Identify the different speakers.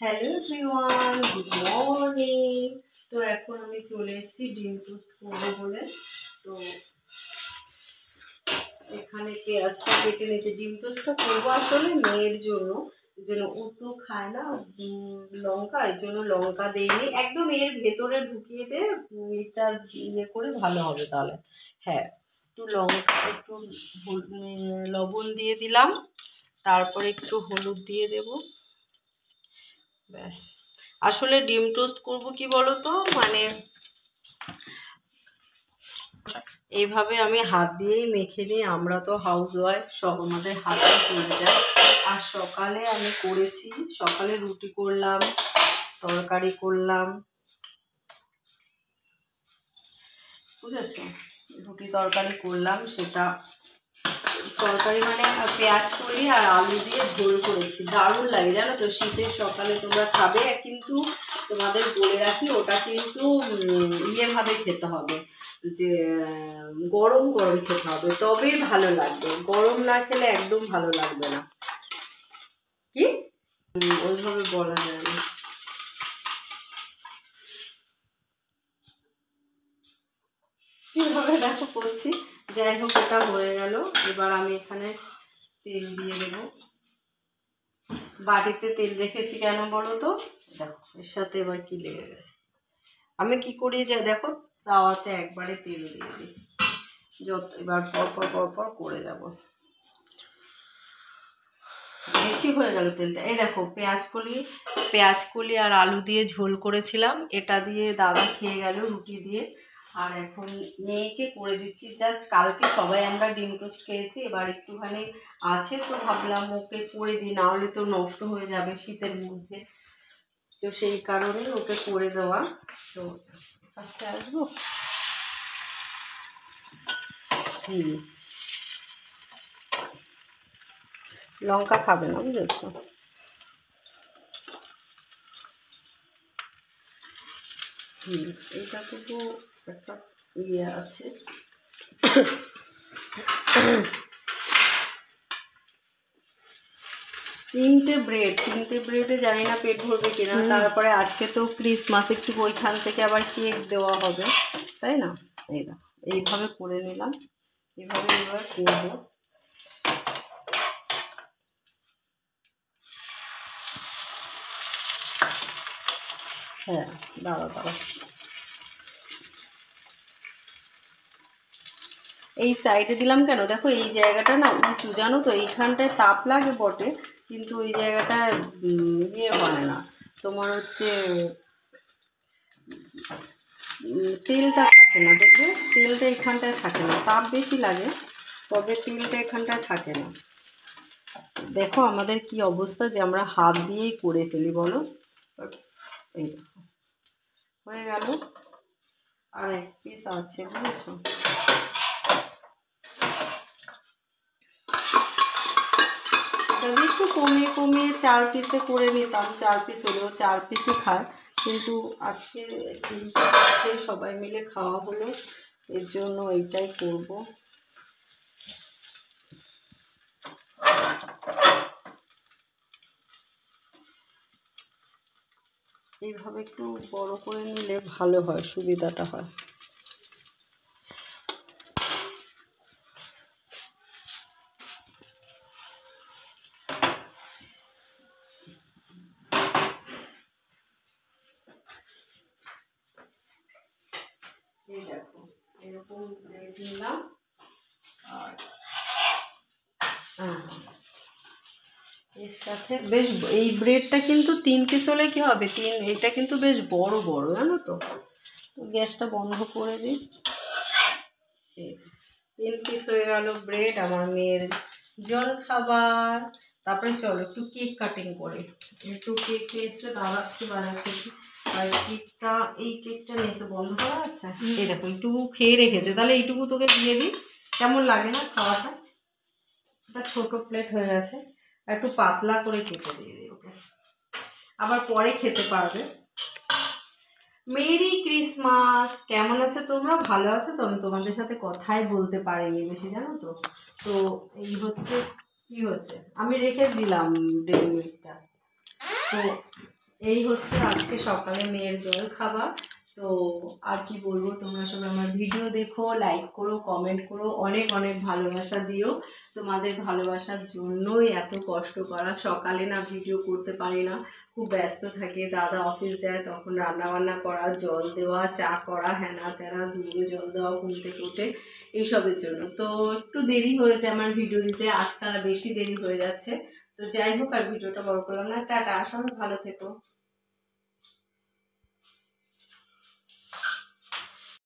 Speaker 1: Hello everyone, good morning. তো এখন আমি চলে এসেছি ডিম টোস্ট করবো বলে। তো এখানে পেঁয়াজটা কেটে নিয়েছি। ডিম টোস্টটা করবো আসলে মেয়ের জন্য, ও তো খায় না লঙ্কা, এর জন্য লঙ্কা দেয়নি। একদম এর ভেতরে ঢুকিয়ে দে, এটা ইয়ে করে ভালো হবে তাহলে। হ্যাঁ, একটু লঙ্কা, একটু লবণ দিয়ে দিলাম, তারপরে একটু হলুদ দিয়ে দেবো, ব্যাস। আসলে ডিম টোস্ট করব কি বলো তো, মানে এইভাবে আমি হাত দিয়েই মেখে নিই। আমরা তো হাউস ওয়াইফ, সব আমাদের হাতে চলে যায়। আর সকালে আমি করেছি, সকালে রুটি করলাম, তরকারি করলাম, বুঝেছো? রুটি তরকারি করলাম, সেটা তরকারি মানে পেঁয়াজ কলি আর আলু দিয়ে ঝোল করেছি। দারুণ লাগে জানো তো, শীতের সকালে তোমরা খাবে। কিন্তু তোমাদের বলে রাখি, ওটা কিন্তু ইয়েভাবে খেতে হবে, যে গরম গরম খেতে হবে, তবেই ভালো লাগবে। গরম না খেলে একদম ভালো লাগবে না। কি ওইভাবে বলা যায় না। কিভাবে দেখো করছি। যাই হোক, ওটা হয়ে গেল। এবার আমি এখানে তেল দিয়ে দেবো। বাটিতে তেল রেখেছি কেন বলো তো, দেখো এর সাথে এবার কি লেগে গেছে। আমি কি করি যে দেখো, তাওয়াতে একবারে তেল দিয়ে দিই, এবার পরপর করে যাব। বেশি হয়ে গেল তেলটা। এই দেখো, পেঁয়াজ কলি আর আলু দিয়ে ঝোল করেছিলাম, এটা দিয়ে দাদা খেয়ে গেল রুটি দিয়ে। আর এখন মেয়েকে করে দিচ্ছি জাস্ট। কালকে সবাই আমরা ডিম টোস্ট খেয়েছি, এবার একটুখানি আছে, তো ভাবলাম ওকে করে দিই, না হলে তো নষ্ট হয়ে যাবে শীতের মধ্যে। তো সেই কারণে ওকে করে দেওয়া। তো ফার্স্টে আসবো। লঙ্কা খাবে না, বুঝেছো? এইটা তো একটা ইয়ে আছে। তিনটে ব্রেডে জানি না পেট ভরবে কিনা। তারপরে আজকে তো ক্রিসমাস, একটু ওইখান থেকে আবার কেক দেওয়া হবে, তাই না? এইভাবে করে নিলাম, এইভাবে এবার করবো। হ্যাঁ, দাঁড়া, এই সাইডে দিলাম কেন দেখো, এই জায়গাটা না উঁচু, জানো তো। এইখানটায় তাপ লাগে বটে, কিন্তু ওই জায়গাটায় ইয়ে হয় না তোমার, হচ্ছে তেলটা থাকে না। দেখবে তেলটা এখানটায় থাকে না, তাপ বেশি লাগে, তবে তেলটা এখানটায় থাকে না। দেখো আমাদের কি অবস্থা, যে আমরা হাত দিয়েই করে ফেলি, বলো। এই দেখো হয়ে গেল, আর এক পিস আছে, বুঝেছো? যদি একটু কমিয়ে 4 পিসে করে নিতাম, 4 পিস হলেও 4 পিসই খায়, কিন্তু আজকে 3 পিসে সবাই মিলে খাওয়া হলো, এর জন্য এইটাই করব। এইভাবে একটু বড় করে নিলে ভালো হয়, সুবিধাটা হয়। এই দেখো, এরকম ব্রেড নিলাম, আর এর সাথে বেশ, এই ব্রেডটা কিন্তু 3 পিস হলে কি হবে, এটা কিন্তু বেশ বড় বড়, জানো তো। তো গ্যাসটা বন্ধ করে দিই। এই যে 3 পিস হয়ে গেল ব্রেড, আমার মেয়ের জল খাবার। তারপরে চলো একটু কেক কাটিং করে। একটু কেক এসে দাদা একটু বানাচ্ছি, আর কেকটা, এই কেকটা নিয়েছে, বন্ধ করা আছে। এই দেখো একটু খেয়ে রেখেছে, তাহলে এইটুকু তোকে দিয়ে দিই, কেমন লাগে না খাওয়াটা? একটা ছোট প্লেট হয়ে গেছে, একটু পাতলা করে কেটে দিয়ে দিই ওকে, আবার পরে খেতে পারবে। Merry Christmas. কেমন আছো তোমরা? ভালো আছো তো? আমি তোমাদের সাথে কথাই বলতে পারিনি বেশি, জানো তো। তো এই হচ্ছে কি হচ্ছে, আমি রেখে দিলাম ডেলি মিল্কটা। তো এই হচ্ছে আজকে সকালে মেয়ের জল খাবার। তো আর কি বলবো, তোমরা সবাই আমার ভিডিও দেখো, লাইক করো, কমেন্ট করো, অনেক অনেক ভালোবাসা দিও। তোমাদের ভালোবাসার জন্যই এত কষ্ট করা। সকালে না ভিডিও করতে পারি না, খুব ব্যস্ত থাকে, দাদা অফিস যায়, তখন রান্না বান্না করা, জল দেওয়া, চা করা, হ্যানা ত্যানা, দুধে জল দেওয়া ঘুম থেকে উঠে, এইসবের জন্য তো একটু দেরি হয়েছে আমার ভিডিও দিতে, আজকাল বেশি দেরি হয়ে যাচ্ছে। তো যাই হোক, আর ভিডিওটা বড় করলাম না। টাটা, সবাই ভালো থেকো।